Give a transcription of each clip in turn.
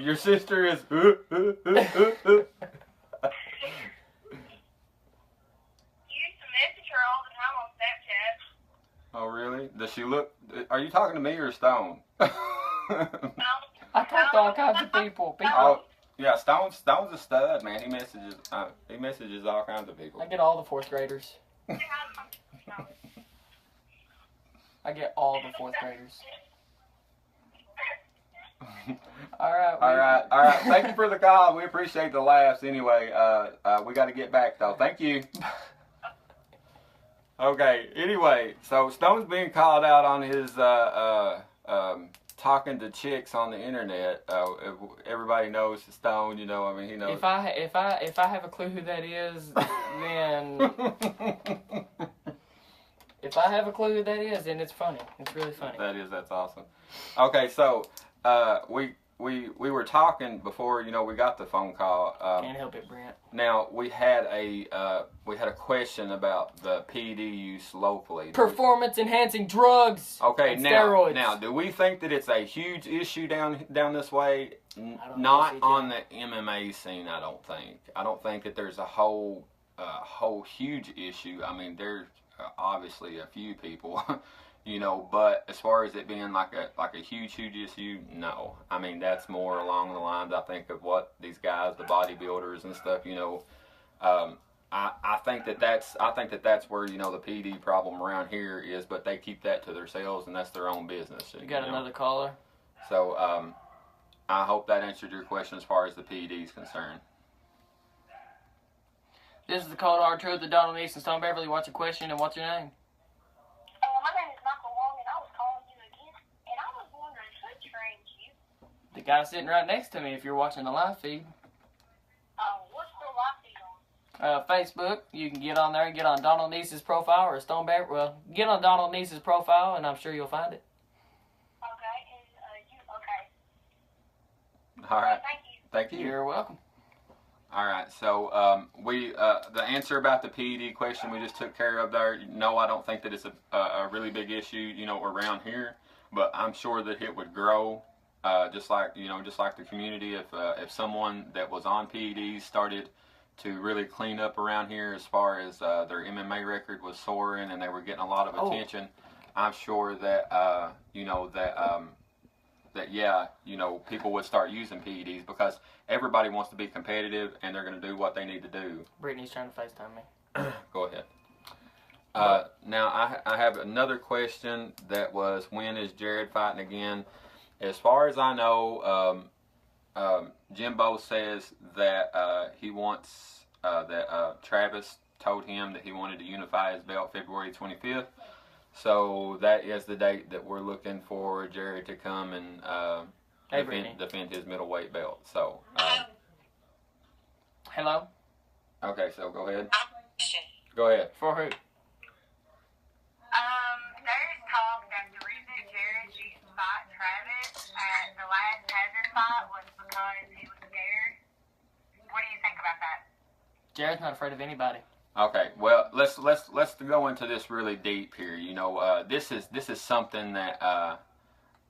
Your sister is. You used to message her all the time on Snapchat. Oh, really? Does she look? Are you talking to me or Stone? I talk to all kinds of people. Oh, yeah, Stone's a stud, man. He messages all kinds of people. I get all the fourth graders. I get all the fourth graders. All right. Thank you for the call. We appreciate the laughs. Anyway, we got to get back though. Thank you. Okay. Anyway, so Stone's being called out on his talking to chicks on the internet. Everybody knows Stone. You know, I mean, he knows. If I have a clue who that is, then if I have a clue who that is, then it's funny. It's really funny. That's awesome. Okay, so we were talking before, you know, we got the phone call. Can't help it, Brent. Now we had a question about the PED use locally. Performance enhancing drugs. Okay, and now steroids. do we think that it's a huge issue down this way? Not on the MMA scene, I don't think. I don't think that there's a whole huge issue. I mean, there's obviously a few people. You know, but as far as it being like a huge issue, no. I mean, that's more along the lines, I think, of what these guys, the bodybuilders and stuff, you know. I think that's where, you know, the PD problem around here is, but they keep that to themselves and that's their own business. You got another caller? So I hope that answered your question as far as the PD is concerned. This is the Cold Hard Truth of Donald Neace and Stone Beverly. What's your question and what's your name? The guy sitting right next to me if you're watching the live feed. What's the live feed on? Facebook. You can get on there and get on Donald Neace's profile or Stone Beverly. Well, get on Donald Neace's profile and I'm sure you'll find it. Okay, and All right. Thank you. You're welcome. All right, so the answer about the PED question we just took care of there. No, I don't think that it's a really big issue, you know, around here, but I'm sure that it would grow, just like the community. If someone that was on PEDs started to really clean up around here as far as their MMA record was soaring and they were getting a lot of attention, I'm sure that people would start using PEDs because everybody wants to be competitive and they're going to do what they need to do. Brittany's trying to FaceTime me. Go ahead. Now, I have another question that was, when is Jared fighting again? As far as I know, Jimbo says that he wants, that Travis told him that he wanted to unify his belt February 25th. So that is the date that we're looking for Jared to come and defend his middleweight belt. So, hello? Okay, so go ahead. Go ahead. For who? There's talk that the reason Jared didn't fight Travis at the last Hazard fight was because he was scared. What do you think about that? Jared's not afraid of anybody. Okay, well, let's go into this really deep here. You know, this is something that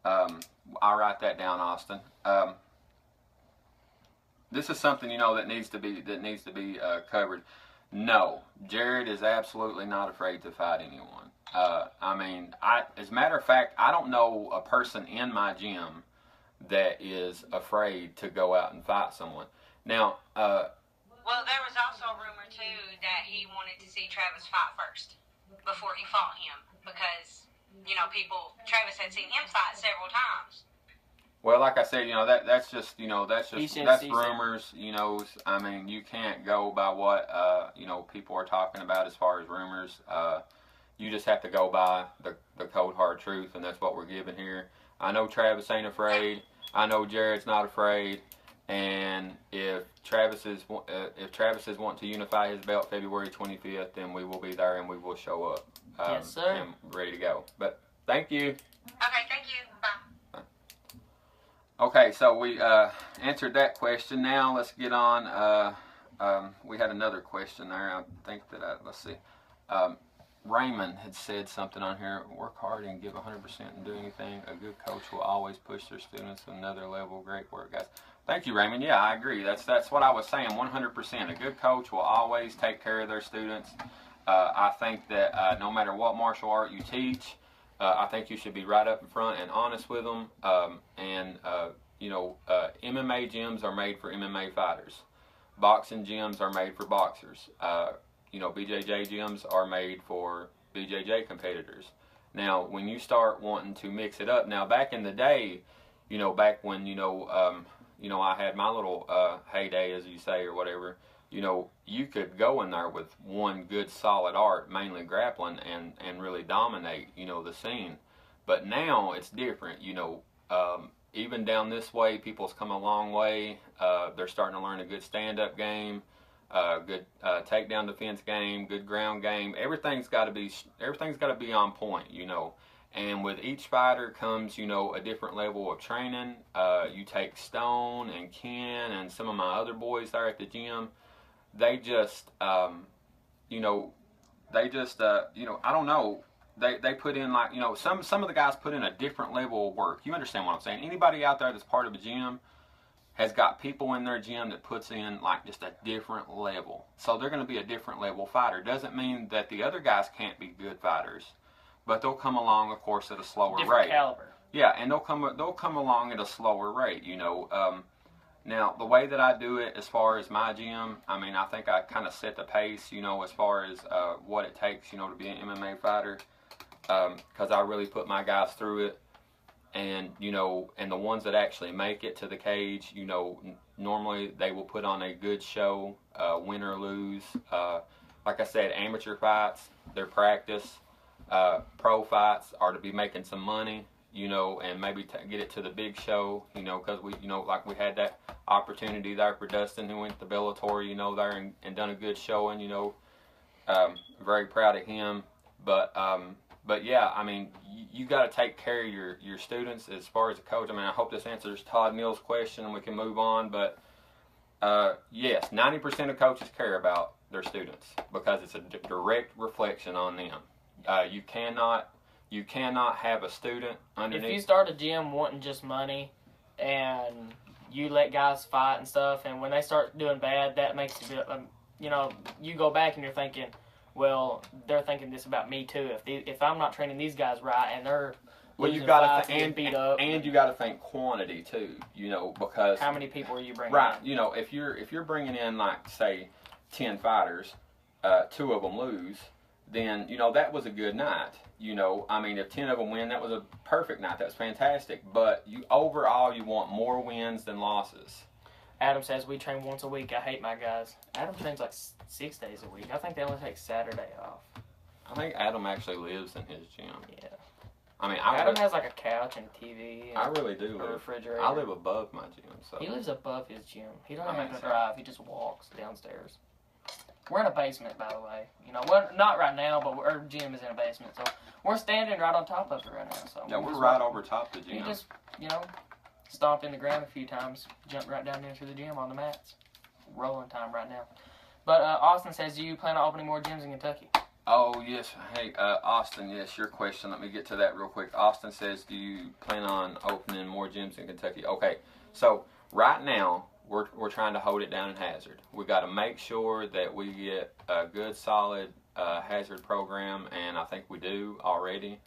I'll write that down, Austin. This is something, you know, that needs to be covered. No, Jared is absolutely not afraid to fight anyone. I mean, as a matter of fact, I don't know a person in my gym that is afraid to go out and fight someone. Now, well, there was also a rumor, too, that he wanted to see Travis fight first before he fought him because, you know, Travis had seen him fight several times. Well, like I said, you know, that's rumors, you know. I mean, you can't go by what, you know, people are talking about as far as rumors. You just have to go by the cold, hard truth, and that's what we're giving here. I know Travis ain't afraid. I know Jared's not afraid. And if Travis is wanting to unify his belt February 25th, then we will be there and we will show up. Yes, sir. And ready to go. But thank you. Okay, thank you. Bye. Okay, so we answered that question. Now let's get on. We had another question there. I think that let's see. Raymond had said something on here. Work hard and give 100% and do anything. A good coach will always push their students to another level. Great work, guys. Thank you, Raymond. Yeah, I agree. That's what I was saying. 100%. A good coach will always take care of their students. I think that no matter what martial art you teach, I think you should be right up in front and honest with them. MMA gyms are made for MMA fighters. Boxing gyms are made for boxers. BJJ gyms are made for BJJ competitors. Now, when you start wanting to mix it up, now back in the day, back when I had my little heyday, as you say, or whatever. You could go in there with one good solid art, mainly grappling, and really dominate, the scene. But now it's different, even down this way, people's come a long way. They're starting to learn a good stand-up game, good takedown defense game, good ground game. Everything's got to be on point, And with each fighter comes, a different level of training. You take Stone and Ken and some of my other boys there at the gym. They just, I don't know. They put in some of the guys put in a different level of work. You understand what I'm saying? Anybody out there that's part of a gym has got people in their gym that puts in just a different level. So they're going to be a different level fighter. Doesn't mean that the other guys can't be good fighters, but they'll come along, of course, at a slower different rate. Caliber. Yeah, and they'll come along at a slower rate. Now, the way that I do it as far as my gym, I think I kind of set the pace, as far as what it takes, to be an MMA fighter, because I really put my guys through it. And, and the ones that actually make it to the cage, normally they will put on a good show, win or lose. Like I said, amateur fights, they're practice. Pro fights are to be making some money, and maybe get it to the big show, because we we had that opportunity there for Dustin, who went to Bellator, there and done a good showing, very proud of him. But yeah, you got to take care of your students as far as a coach. I hope this answers Todd Mills' question and we can move on. But yes, 90% of coaches care about their students because it's a direct reflection on them. You cannot have a student underneath. If you start a gym wanting just money and you let guys fight and stuff, and when they start doing bad, that makes you go back and you're thinking, well, they're thinking this about me too. If I'm not training these guys right and they're you got to beat up, and you got to think quantity too. Because how many people are you bringing? Right. In? If you're bringing in say 10 fighters, 2 of them lose, then that was a good night. If 10 of them win, that was a perfect night. That's fantastic. But overall, you want more wins than losses. Adam says we train once a week. I hate my guys. Adam trains 6 days a week. I think they only take Saturday off. I think Adam actually lives in his gym. Yeah. Adam has a couch and a TV. And I really do a refrigerator. I live above my gym. So he lives above his gym. He doesn't have to drive. He just walks downstairs. We're in a basement, by the way. Well, not right now, but our gym is in a basement, so we're standing right on top of it right now. So yeah, we're right over top the gym. You just stomped in the ground a few times, jumped right down into the gym on the mats. Rolling time right now. But Austin says, do you plan on opening more gyms in Kentucky? Oh, yes. Hey, Austin, yes, your question. Let me get to that real quick. Austin says, do you plan on opening more gyms in Kentucky? Okay, so right now, we're trying to hold it down in Hazard. We got to make sure that we get a good, solid Hazard program, and I think we do already.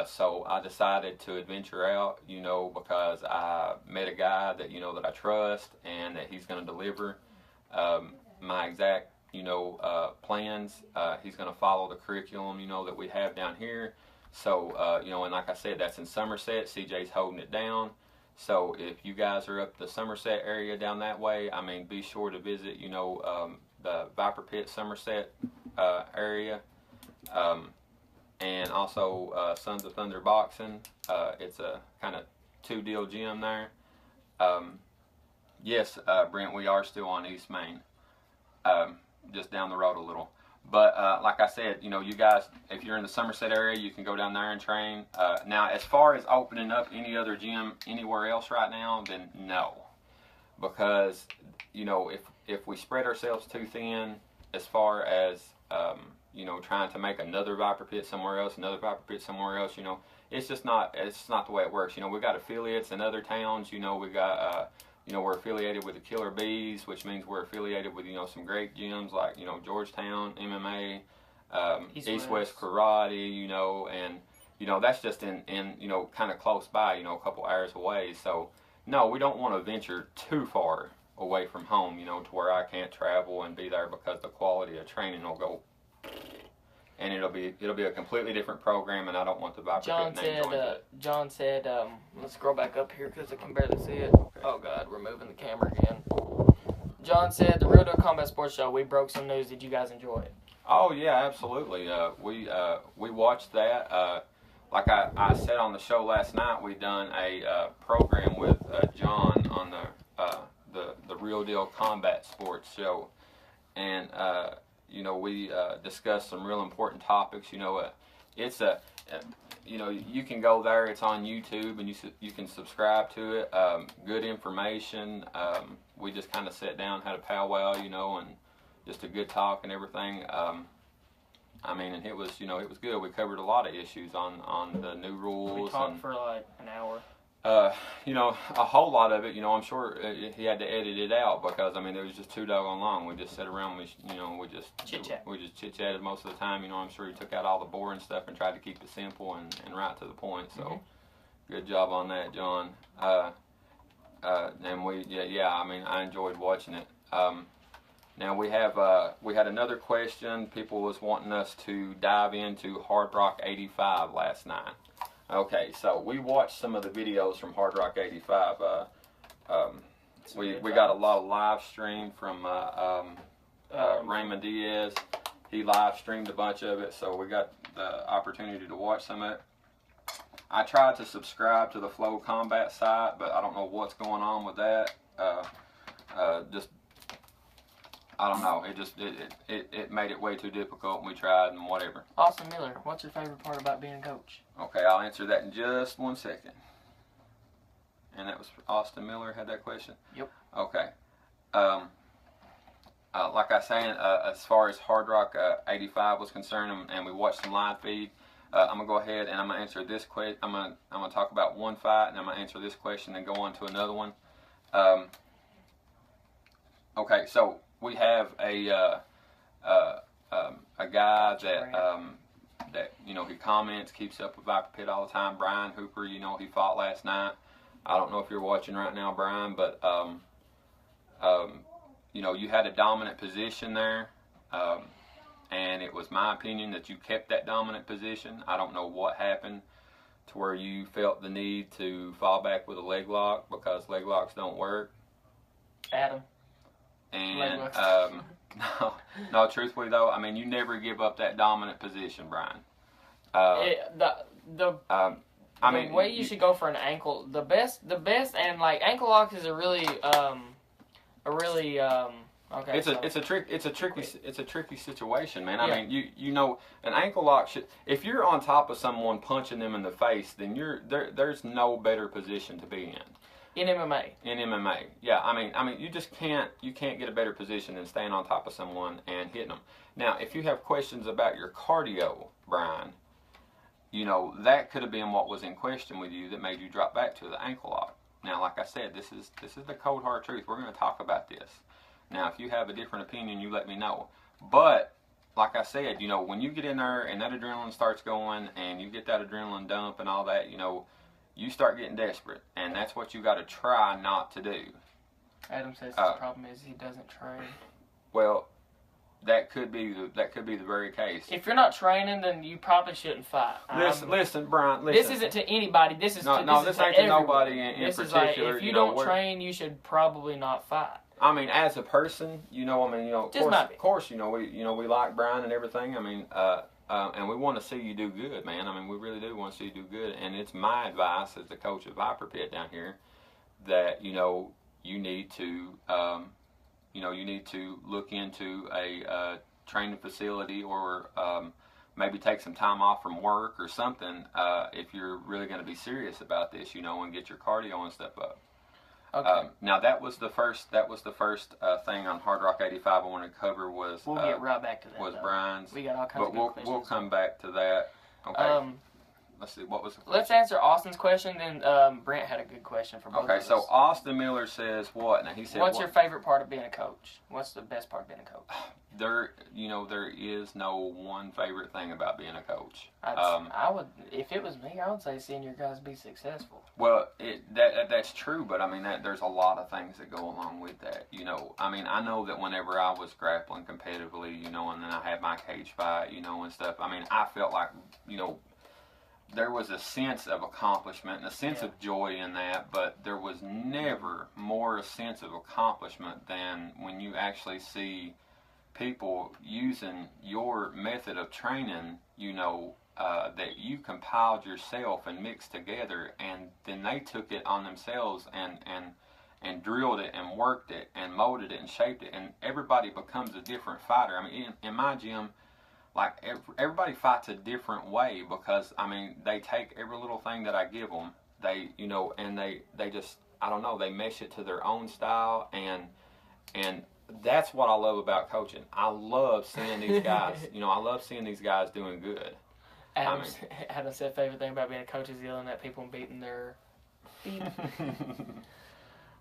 So I decided to adventure out, because I met a guy that, that I trust and that he's going to deliver my exact, plans. He's going to follow the curriculum, that we have down here. So, and like I said, that's in Somerset. CJ's holding it down. So if you guys are up the Somerset area down that way, be sure to visit, the Viper Pit Somerset area. And also Sons of Thunder Boxing. It's a kind of 2-deal gym there. Yes, Brent, we are still on East Main, just down the road a little. But like I said, you guys, if you're in the Somerset area, you can go down there and train. Now, as far as opening up any other gym anywhere else right now, then no. Because, if we spread ourselves too thin as far as, trying to make another Viper Pit somewhere else, another Viper Pit somewhere else. It's just not the way it works. We got affiliates in other towns. We got we're affiliated with the Killer Bees, which means we're affiliated with some great gyms like Georgetown MMA, East West Karate, and that's just in kind of close by, a couple hours away. So no, we don't want to venture too far away from home, to where I can't travel and be there, because the quality of training will go, and it'll be a completely different program, and I don't want the Viper Pit name joined to it. John said, let's scroll back up here because I can barely see it. Oh God, we're moving the camera again. John said, the Real Deal Combat Sports Show, we broke some news. Did you guys enjoy it? Oh yeah, absolutely. We watched that. Like I said on the show last night, we done a program with John on the Real Deal Combat Sports Show, and we discussed some real important topics. It's you can go there. It's on YouTube, and you can subscribe to it. Good information. We just kind of sat down, had a powwow, and just a good talk and everything. And it was good. We covered a lot of issues on the new rules. We talked for like an hour. A whole lot of it, I'm sure he had to edit it out, because it was just too doggone long. We just sat around, we just chit-chatted most of the time. I'm sure he took out all the boring stuff and tried to keep it simple and right to the point. So good job on that, John. And I enjoyed watching it. Now we had another question. People was wanting us to dive into Hard Rock 85 last night. Okay, so we watched some of the videos from Hard Rock 85. We got a lot of live stream from Raymond Diaz. He live streamed a bunch of it, so we got the opportunity to watch some of it. I tried to subscribe to the Flow Combat site, but I don't know what's going on with that. I don't know. It made it way too difficult, and we tried and whatever. Austin Miller, what's your favorite part about being a coach? Okay, I'll answer that in just 1 second. And that was Austin Miller had that question? Yep. Okay. Like I was saying, as far as Hard Rock 85 was concerned, and we watched some live feed, I'm gonna go ahead and I'm gonna answer this question. I'm gonna talk about one fight, and I'm gonna answer this question and go on to another one. Okay, so we have a guy that he comments, keeps up with Viper Pit all the time. Brian Hooper, he fought last night. I don't know if you're watching right now, Brian, but you had a dominant position there, and it was my opinion that you kept that dominant position. I don't know what happened to where you felt the need to fall back with a leg lock, because leg locks don't work. Adam. And no, truthfully though, you never give up that dominant position, Brian. The way you should go for an ankle, the best, and like ankle lock is okay. It's a tricky situation, man. An ankle lock should, if you're on top of someone punching them in the face, then there's no better position to be in. In MMA. In MMA, yeah. You just can't get a better position than staying on top of someone and hitting them. Now, if you have questions about your cardio, Brian, that could have been what was in question with you that made you drop back to the ankle lock. Now, like I said, this is the cold hard truth. We're going to talk about this. Now, if you have a different opinion, you let me know. But like I said, when you get in there and that adrenaline starts going and you get that adrenaline dump and all that, you start getting desperate, and that's what you got to try not to do. Adam says his problem is he doesn't train. Well, that could be the very case. If you're not training, then you probably shouldn't fight. Listen, Brian. Listen. This isn't to anybody. This is ain't to nobody in this particular. Is like, if you don't train, you should probably not fight. As a person, of course, we like Brian and everything. And we want to see you do good, man. We really do want to see you do good. And it's my advice as the coach of Viper Pit down here that you need to look into a training facility, or maybe take some time off from work or something if you're really going to be serious about this, and get your cardio and stuff up. Okay. Now that was the first thing on Hard Rock 85 I wanted to cover was We'll get right back to that. Was though. Brian's. We got all kinds But of good questions. we'll come back to that. Okay. Let's see, what was the question? Let's answer Austin's question, then Brent had a good question for both of us. Okay, so Austin Miller says what? Now he said, what's your favorite part of being a coach? What's the best part of being a coach? There is no one favorite thing about being a coach. I would, if it was me, I would say seeing your guys be successful. Well, that's true, but I mean there's a lot of things that go along with that. I mean, I know that whenever I was grappling competitively, and then I had my cage fight, and stuff. I mean, I felt like, there was a sense of accomplishment and a sense of joy in that, but there was never more a sense of accomplishment than when you actually see people using your method of training, that you compiled yourself and mixed together, and then they took it on themselves and drilled it and worked it and molded it and shaped it, and everybody becomes a different fighter. I mean, in my gym, like everybody fights a different way because, I mean, they take every little thing that I give them, and they just, I don't know, they mesh it to their own style, and that's what I love about coaching. I love seeing these guys, I love seeing these guys doing good. Adam said favorite thing about being a coach is yelling at people and beating their feet.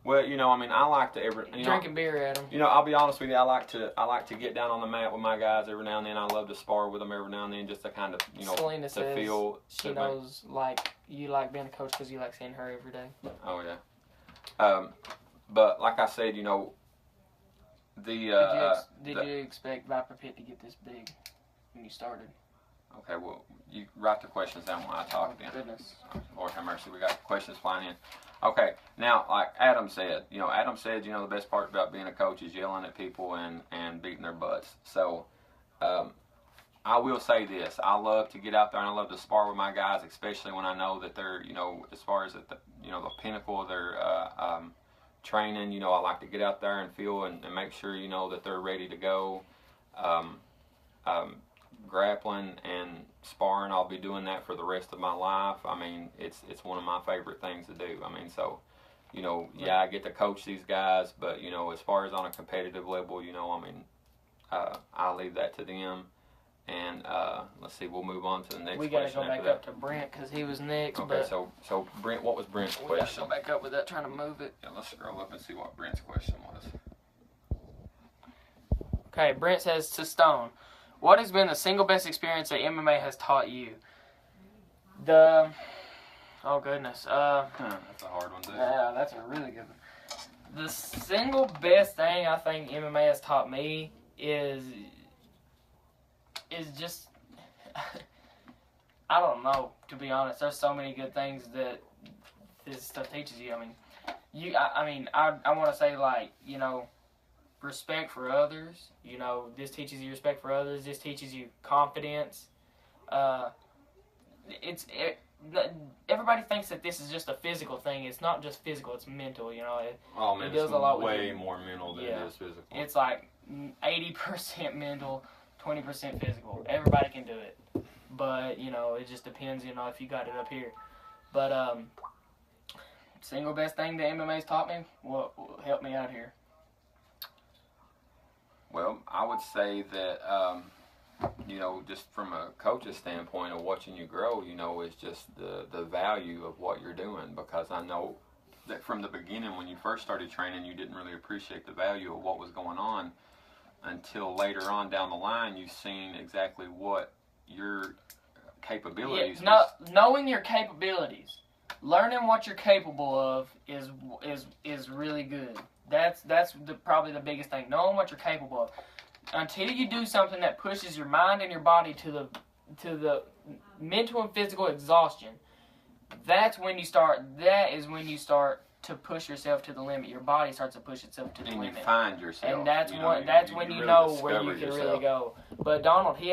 Well, I mean, I like to drinking beer at them. I'll be honest with you. I like to get down on the mat with my guys every now and then. I love to spar with them every now and then, just to kind of, Selena to says feel. She knows you like being a coach because you like seeing her every day. Oh yeah. But like I said, Did you expect Viper Pit to get this big when you started? Okay, well, you write the questions down when I talk then. Goodness. Lord have mercy, we got questions flying in. Okay, now, like Adam said, the best part about being a coach is yelling at people and beating their butts. So, I will say this. I love to get out there and I love to spar with my guys, especially when I know that they're, as far as at the pinnacle of their training, I like to get out there and feel and make sure, that they're ready to go. Grappling and sparring, I'll be doing that for the rest of my life. I mean, it's one of my favorite things to do. I mean, so, I get to coach these guys, but, as far as on a competitive level, I'll leave that to them. And let's see, we'll move on to the next question. We got to go back up to Brent because he was next. Okay, so Brent, what was Brent's question? We got to go back up without trying to move it. Yeah, let's scroll up and see what Brent's question was. Okay, Brent says to Stone, what has been the single best experience that MMA has taught you? Oh goodness. That's a hard one, too. Yeah, that's a really good one. The single best thing I think MMA has taught me is just, I don't know, to be honest. There's so many good things that this stuff teaches you. I mean, I want to say, like, respect for others. This teaches you respect for others. This teaches you confidence. Everybody thinks that this is just a physical thing. It's not just physical. It's mental. It deals a lot way more mental than it is physical. It's like 80% mental, 20% physical. Everybody can do it, but it just depends. If you got it up here. But single best thing that MMA's taught me. What help me out here? Well, I would say that, just from a coach's standpoint of watching you grow, is just the value of what you're doing. Because I know that from the beginning, when you first started training, you didn't really appreciate the value of what was going on until later on down the line, you've seen exactly what your capabilities knowing your capabilities, learning what you're capable of is really good. That's probably the biggest thing. Knowing what you're capable of. Until you do something that pushes your mind and your body to the mental and physical exhaustion, that is when you start to push yourself to the limit. Your body starts to push itself to the limit. And you find yourself. And that's when you know where you can really go. But Donald, he has